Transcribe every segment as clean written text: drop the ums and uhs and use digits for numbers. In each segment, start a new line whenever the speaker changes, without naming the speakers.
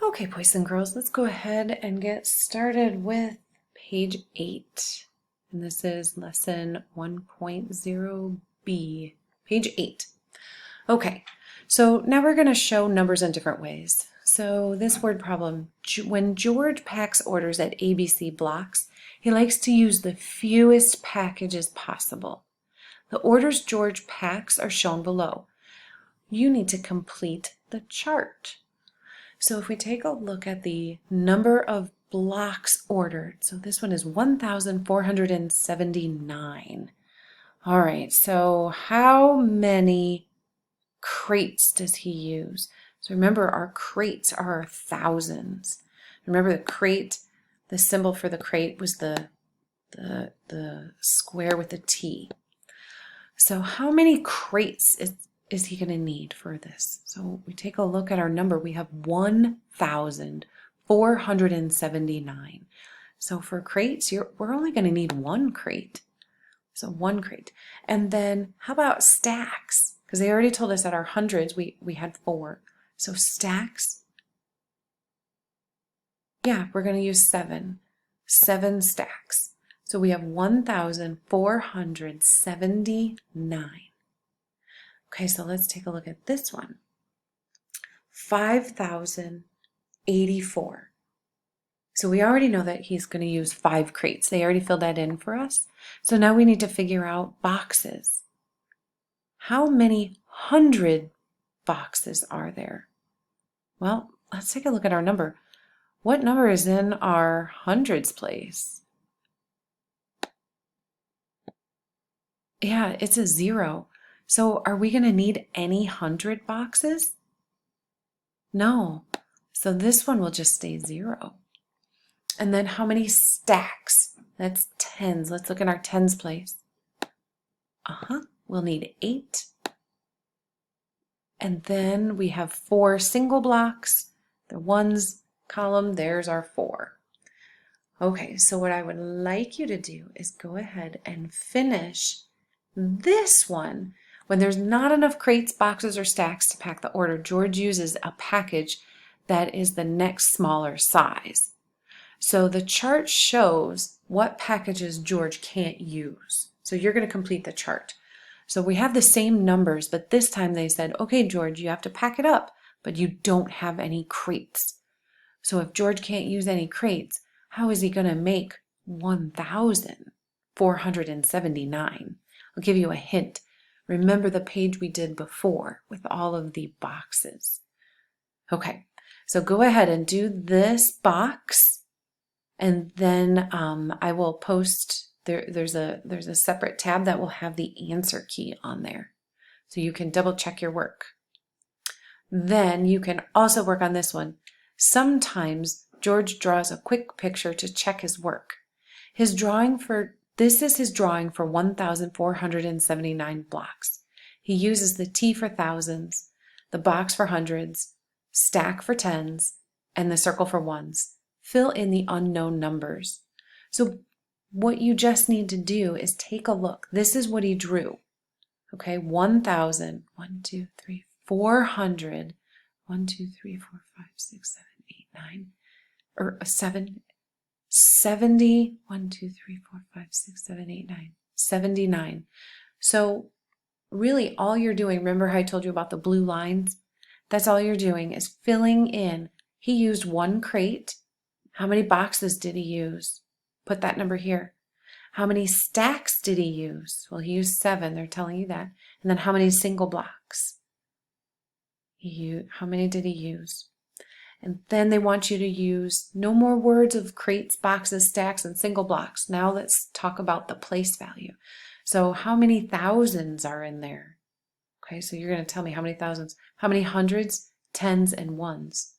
Okay, boys and girls, let's go ahead and get started with page 8. And this is lesson 1.0b, page 8. Okay, so now we're going to show numbers in different ways. So this word problem, when George packs orders at ABC Blocks, he likes to use the fewest packages possible. The orders George packs are shown below. You need to complete the chart. So if we take a look at the number of blocks ordered, so this one is 1,479. All right, so how many crates does he use? So remember, our crates are our thousands. Remember the crate, the symbol for the crate was the square with the T. So how many crates is he going to need for this? So we take a look at our number. We have 1,479. So for crates, we're only going to need one crate. So one crate. And then how about stacks? Because they already told us that our hundreds, we had 4. So stacks, yeah, we're going to use 7. 7 stacks. So we have 1,479. Okay, so let's take a look at this one. 5,084. So we already know that he's going to use 5 crates. They already filled that in for us. So now we need to figure out boxes. How many 100 boxes are there? Well, let's take a look at our number. What number is in our hundreds place? Yeah, it's a 0. So are we going to need any 100 boxes? No. So this one will just stay 0. And then how many stacks? That's tens. Let's look in our tens place. We'll need 8. And then we have 4 single blocks. The ones column, there's our 4. Okay, so what I would like you to do is go ahead and finish this one. When there's not enough crates, boxes, or stacks to pack the order, George uses a package that is the next smaller size. So the chart shows what packages George can't use. So you're going to complete the chart. So we have the same numbers, but this time they said, okay, George, you have to pack it up, but you don't have any crates. So if George can't use any crates, how is he going to make 1,479? I'll give you a hint. Remember the page we did before with all of the boxes. Okay, so go ahead and do this box, and then I will post, there's a separate tab that will have the answer key on there. So you can double check your work. Then you can also work on this one. Sometimes George draws a quick picture to check his work. This is his drawing for 1,479 blocks. He uses the T for thousands, the box for hundreds, stack for tens, and the circle for ones. Fill in the unknown numbers. So what you just need to do is take a look. This is what he drew. Okay, 1,000, 1, 2, 3, 400, 1, 2, 3, 4, 5, 6, 7, 8, 9, or 7, 70, 1, 2, 3, 4, 5, 6, 7, 8, 9, 79. So really all you're doing, remember how I told you about the blue lines? That's all you're doing is filling in. He used 1 crate. How many boxes did he use? Put that number here. How many stacks did he use? Well, he used 7. They're telling you that. And then how many single blocks? How many did he use? And then they want you to use no more words of crates, boxes, stacks, and single blocks. Now let's talk about the place value. So how many thousands are in there? Okay, so you're going to tell me how many thousands, how many hundreds, tens, and ones.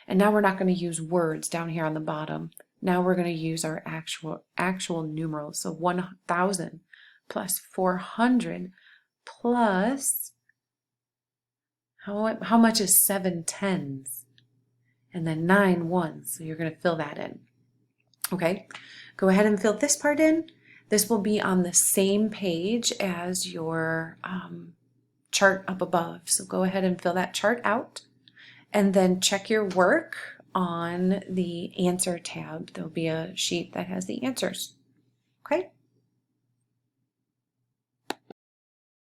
And now we're not going to use words down here on the bottom. Now we're going to use our actual numerals. So 1,000 plus 400 plus, how much is 7 tens? And then 9 ones. So you're going to fill that in. Okay, go ahead and fill this part in. This will be on the same page as your chart up above. So go ahead and fill that chart out. And then check your work on the answer tab. There'll be a sheet that has the answers. Okay?